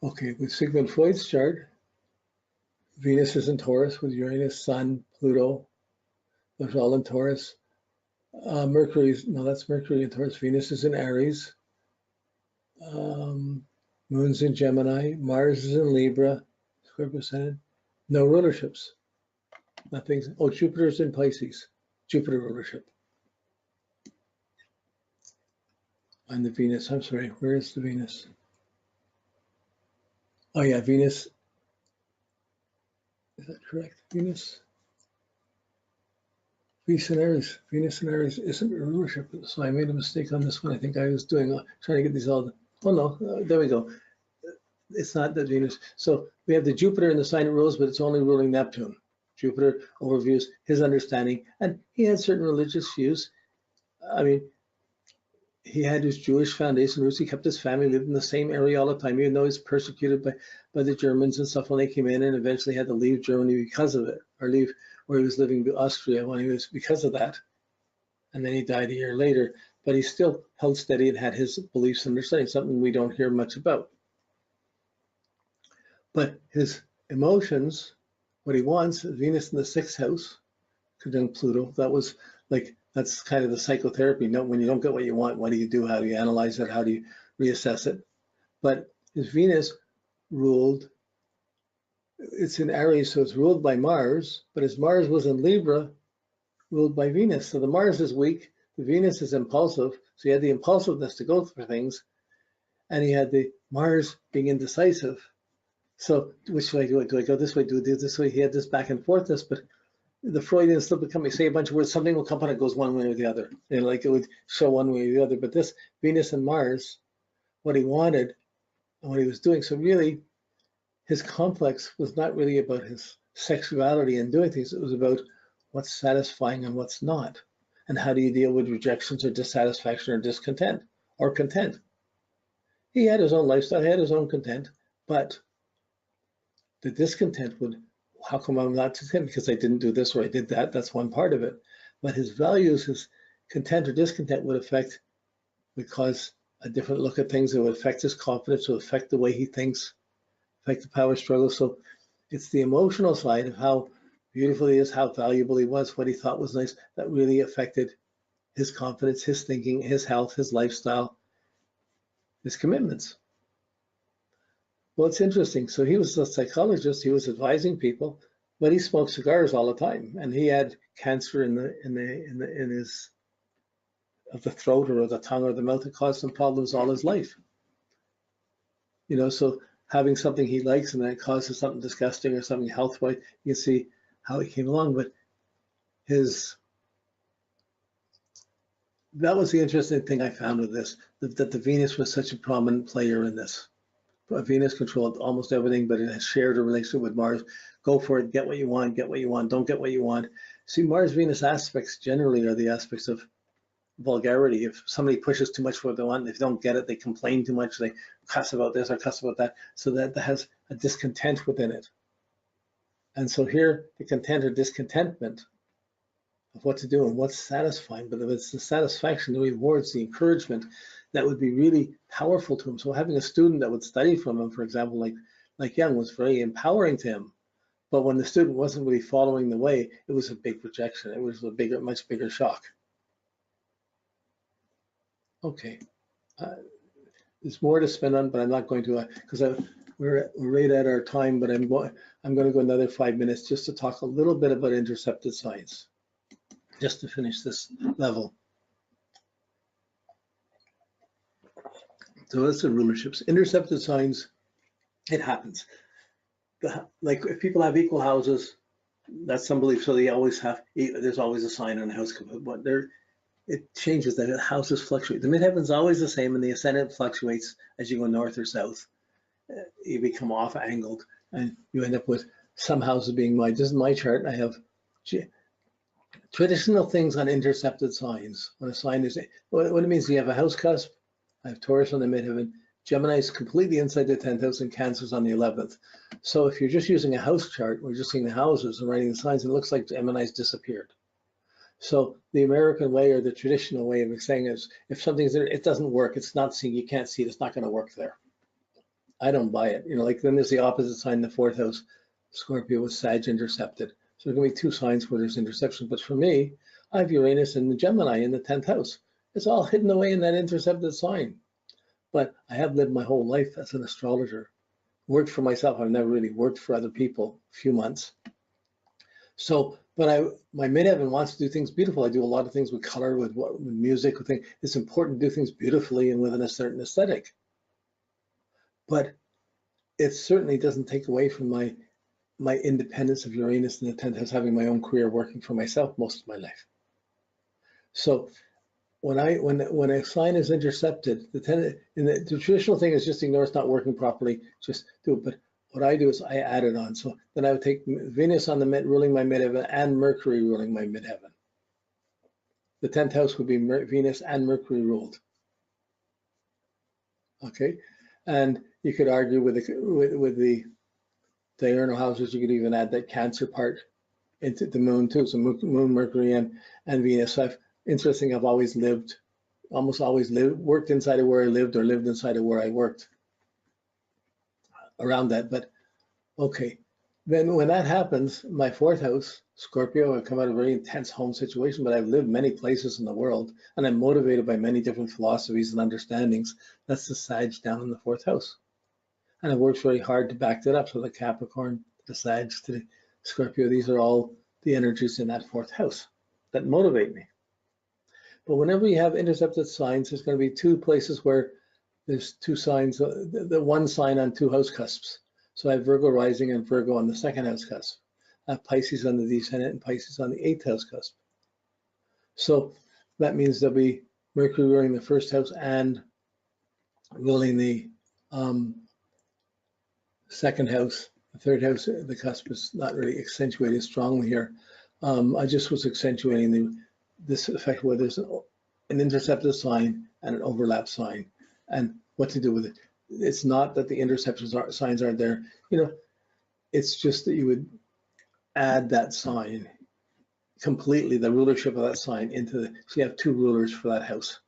Okay, with Sigmund Freud's chart, Venus is in Taurus with Uranus, Sun, Pluto. Those are all in Taurus. Mercury's, no, that's Mercury in Taurus. Venus is in Aries. Moon's in Gemini. Mars is in Libra. Square percentage. No rulerships. Nothing's. Oh, Jupiter's in Pisces. Jupiter rulership. And the Venus. I'm sorry. Where is the Venus? Oh yeah, Venus. Is that correct? Venus. Venus in Aries. Venus in Aries isn't a rulership, so I made a mistake on this one. I think I was doing trying to get these all. Oh no, there we go. It's not that Venus. So we have the Jupiter in the sign it rules, but it's only ruling Neptune. Jupiter overviews his understanding, and he had certain religious views. I mean, he had his Jewish foundation roots. He kept his family, lived in the same area all the time, even though he was persecuted by the Germans and stuff when they came in, and eventually had to leave Germany because of it, or leave where he was living in Austria when he was because of that. And then he died a year later, but he still held steady and had his beliefs and understanding, something we don't hear much about. But his emotions, what he wants, Venus in the 6th house, conjunct Pluto, that was like, that's kind of the psychotherapy. When you don't get what you want, what do you do? How do you analyze it? How do you reassess it? But his Venus ruled, it's in Aries, so it's ruled by Mars, but his Mars was in Libra, ruled by Venus. So the Mars is weak, the Venus is impulsive, so he had the impulsiveness to go for things, and he had the Mars being indecisive. So which way do I go this way? Do I do this way? He had this back and forthness, but the Freudian still become, say a bunch of words, something will come and it goes one way or the other. And like it would show one way or the other. But this Venus and Mars, what he wanted and what he was doing. So really his complex was not really about his sexuality and doing things. It was about what's satisfying and what's not. And how do you deal with rejections or dissatisfaction or discontent or content? He had his own lifestyle, he had his own content, but the discontent would, how come I'm not content? Because I didn't do this or I did that. That's one part of it. But his values, his content or discontent would cause a different look at things. It would affect his confidence, it would affect the way he thinks, affect the power struggle. So it's the emotional side of how beautiful he is, how valuable he was, what he thought was nice, that really affected his confidence, his thinking, his health, his lifestyle, his commitments. Well, it's interesting. So he was a psychologist. He was advising people, but he smoked cigars all the time, and he had cancer in his of the throat or the tongue or the mouth. It caused him problems all his life. You know, so having something he likes and then it causes something disgusting or something health-wise, you can see how he came along. But that was the interesting thing I found with this, that the Venus was such a prominent player in this. Venus controlled almost everything, but it has shared a relationship with Mars. Go for it, get what you want, don't get what you want. See, Mars-Venus aspects generally are the aspects of vulgarity. If somebody pushes too much for what they want, if they don't get it, they complain too much, they cuss about this or cuss about that. So that has a discontent within it. And so here, the content or discontentment of what to do and what's satisfying, but if it's the satisfaction, the rewards, the encouragement, that would be really powerful to him. So having a student that would study from him, for example, like Young, was very empowering to him. But when the student wasn't really following the way, it was a big rejection. It was a much bigger shock. Okay, there's more to spend on, but I'm not going to, because we're right at our time. But I'm going to go another 5 minutes just to talk a little bit about intercepted signs, just to finish this level. So that's the rulerships. Intercepted signs, it happens. Like if people have equal houses, that's some belief. So they always have, there's always a sign on the house. But it changes, that houses fluctuate. The midheaven is always the same, and the ascendant fluctuates as you go north or south. You become off angled, and you end up with some houses being this is my chart. I have traditional things on intercepted signs. When a sign is, what it means, you have a house cusp. I have Taurus on the midheaven. Gemini is completely inside the 10th house, and Cancer's on the 11th. So if you're just using a house chart, we're just seeing the houses and writing the signs, and it looks like Gemini's disappeared. So the American way, or the traditional way of saying is, if something's there, it doesn't work. It's not seen. You can't see it. It's not going to work there. I don't buy it. You know, like then there's the opposite sign, the 4th house, Scorpio with Sag intercepted. So there's going to be 2 signs where there's interception. But for me, I have Uranus and the Gemini in the 10th house. It's all hidden away in that intercepted sign. But I have lived my whole life as an astrologer. Worked for myself. I've never really worked for other people, a few months. So, but my midheaven wants to do things beautiful. I do a lot of things with color, with music, with things. It's important to do things beautifully and within a certain aesthetic. But it certainly doesn't take away from my independence of Uranus in the 10th house, having my own career, working for myself most of my life. So when a sign is intercepted, the traditional thing is just ignore it's not working properly, just do it. But what I do is I add it on. So then I would take Venus on the mid, ruling my midheaven, and Mercury ruling my midheaven. The 10th house would be Venus and Mercury ruled. Okay, and you could argue with the diurnal houses. You could even add that Cancer part into the moon too. So Moon, Mercury, and Venus. So I've almost always worked inside of where I lived, or lived inside of where I worked around that. But okay, then when that happens, my 4th house, Scorpio, I come out of a very intense home situation, but I've lived many places in the world, and I'm motivated by many different philosophies and understandings. That's the Sag down in the 4th house. And I've worked very hard to back that up. So the Capricorn, the Sag, to the Scorpio, these are all the energies in that 4th house that motivate me. But whenever you have intercepted signs, there's going to be 2 places where there's 2 signs, the 1 sign on 2 house cusps. So I have Virgo rising and Virgo on the 2nd house cusp. I have Pisces on the descendant and Pisces on the 8th house cusp. So that means there'll be Mercury ruling the 1st house and ruling the 2nd house. The 3rd house, the cusp is not really accentuated strongly here. I just was accentuating this effect where there's an intercepted sign and an overlap sign, and what to do with it. It's not that the interception signs aren't there. You know, it's just that you would add that sign completely, the rulership of that sign into the, so you have 2 rulers for that house.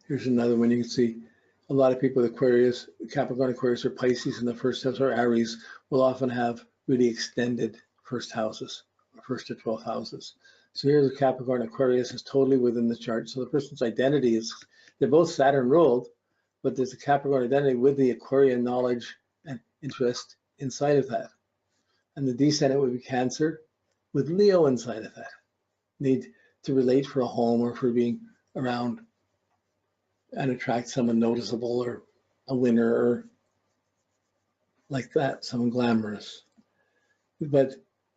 Here's another one. You can see a lot of people with Aquarius, Capricorn, Aquarius, or Pisces in the 1st house, or Aries, will often have really extended 1st houses, or 1st to 12th houses. So here's a Capricorn, Aquarius is totally within the chart. So the person's identity is, they're both Saturn ruled, but there's a Capricorn identity with the Aquarian knowledge and interest inside of that. And the descendant would be Cancer with Leo inside of that. Need to relate for a home or for being around and attract someone noticeable or a winner or like that, someone glamorous. But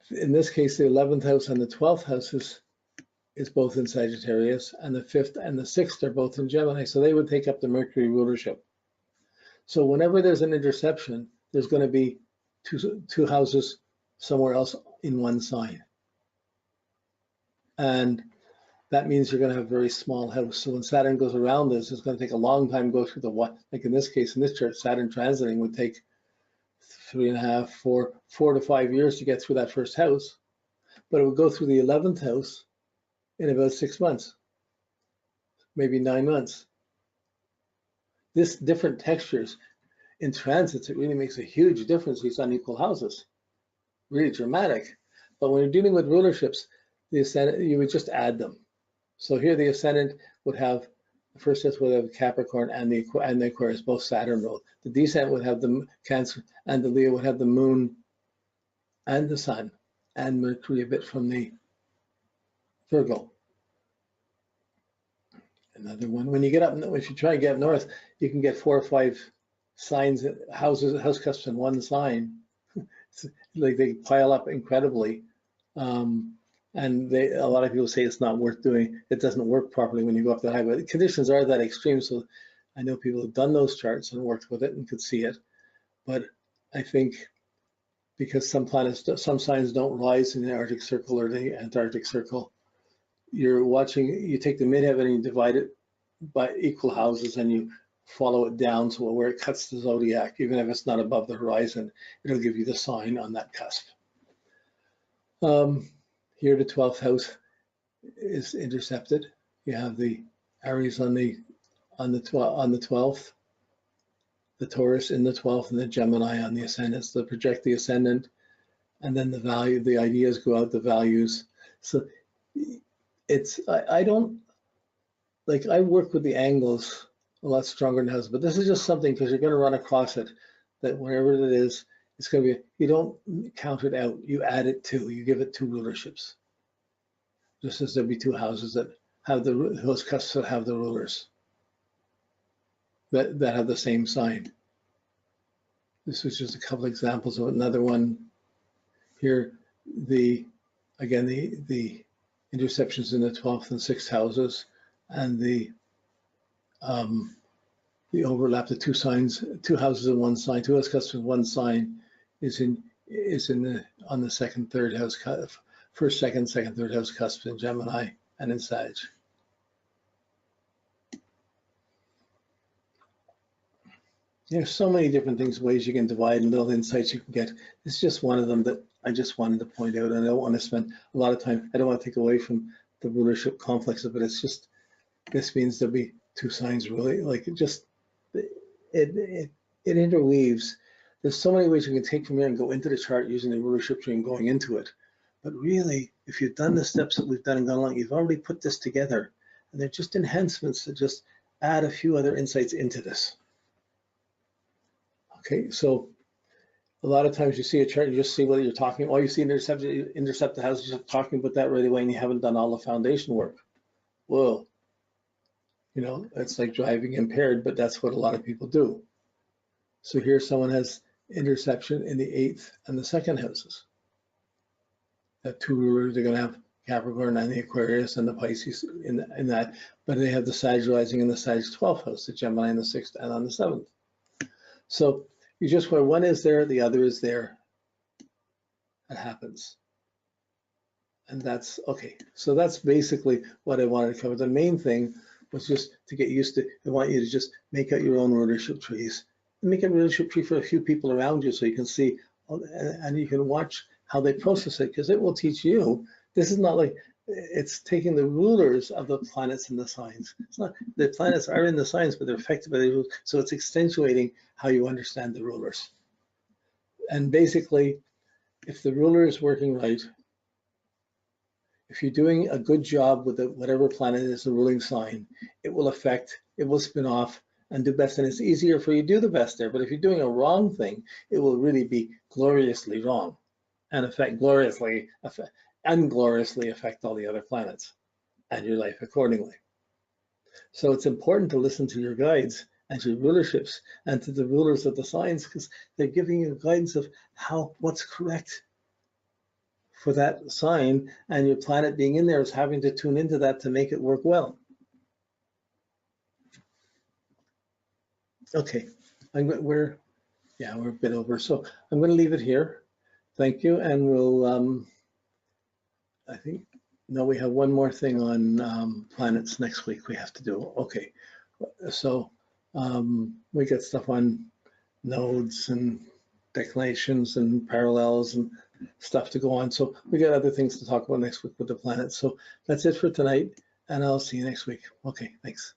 in this case, the 11th house and the 12th house is both in Sagittarius, and the 5th and the 6th are both in Gemini. So they would take up the Mercury rulership. So whenever there's an interception, there's going to be two houses somewhere else in one sign. And that means you're going to have a very small house. So when Saturn goes around this, it's going to take a long time to go through the what, like in this case, in this chart, Saturn transiting would take 3.5, 4 to 5 years to get through that first house, but it would go through the 11th house in about 6 months, maybe 9 months. This different textures in transits, it really makes a huge difference, these unequal houses, really dramatic. But when you're dealing with rulerships, the ascendant, you would just add them. So here the ascendant would have, the first house would have Capricorn and the Aquarius, both Saturn ruled. The descendant would have the Cancer, and the Leo would have the Moon and the Sun, and Mercury a bit from the Virgo. Another one, when you get up, if you try to get up north, you can get 4 or 5 signs, house cusps in one sign. It's like they pile up incredibly. And a lot of people say it's not worth doing. It doesn't work properly when you go up that high, but the conditions are that extreme. So I know people have done those charts and worked with it and could see it. But I think because some planets, some signs don't rise in the Arctic Circle or the Antarctic Circle, you're watching, you take the midheaven and you divide it by equal houses and you follow it down. So where it cuts the zodiac, even if it's not above the horizon, it'll give you the sign on that cusp. Here the 12th house is intercepted. You have the Aries on the 12th, the Taurus in the 12th, and the Gemini on the ascendant. So project the ascendant, and then the ideas go out, the values. So it's, I don't, like, I work with the angles a lot stronger than houses, but this is just something, because you're going to run across it, that wherever it is, it's going to be, you don't count it out, you add it to, you give it two rulerships. Just as there'll be two houses that have those cusps that have the rulers that have the same sign. This was just a couple examples of another one here. Again, the interceptions in the 12th and 6th houses, and the overlap, the two signs, two houses in one sign, two house cusps in one sign is on the second, third house, first, second, third house cusp in Gemini and in Sag. There's so many different ways you can divide, and little insights you can get. It's just one of them that I just wanted to point out, and I don't want to spend a lot of time. I don't want to take away from the rulership complex of it. It's just, this means there'll be two signs, really, like it interweaves. There's so many ways you can take from here and go into the chart using the rulership tree and going into it. But really, if you've done the steps that we've done and gone along, you've already put this together, and they're just enhancements that just add a few other insights into this. Okay, so a lot of times you see a chart, you just see what you're talking. All you see intercept the house, you're talking about that right away, and you haven't done all the foundation work. Whoa, you know, it's like driving impaired, but that's what a lot of people do. So here someone has interception in the 8th and the 2nd houses. That two rulers, they're going to have Capricorn and the Aquarius and the Pisces in that, but they have the Sag rising in the Sag 12th house, the Gemini in the 6th and on the 7th. So you just, where one is there, the other is there. That happens. And that's okay. So that's basically what I wanted to cover. The main thing was just to get used to, I want you to just make out your own rulership trees. Make a rulership tree for a few people around you so you can see, and you can watch how they process it, because it will teach you. This is not like, it's taking the rulers of the planets and the signs. It's not, the planets are in the signs, but they're affected by the rulers. So it's accentuating how you understand the rulers. And basically, if the ruler is working right, if you're doing a good job with whatever planet is the ruling sign, it will spin off and do best. And it's easier for you to do the best there. But if you're doing a wrong thing, it will really be gloriously wrong and ungloriously affect all the other planets and your life accordingly. So it's important to listen to your guides and your rulerships and to the rulers of the signs, because they're giving you guidance of what's correct for that sign, and your planet being in there is having to tune into that to make it work well. Okay, we're a bit over, so I'm going to leave it here. Thank you, and we'll, I think, no, we have one more thing on planets next week we have to do. Okay, so we got stuff on nodes and declinations and parallels and stuff to go on. So we got other things to talk about next week with the planets. So that's it for tonight, and I'll see you next week. Okay, thanks.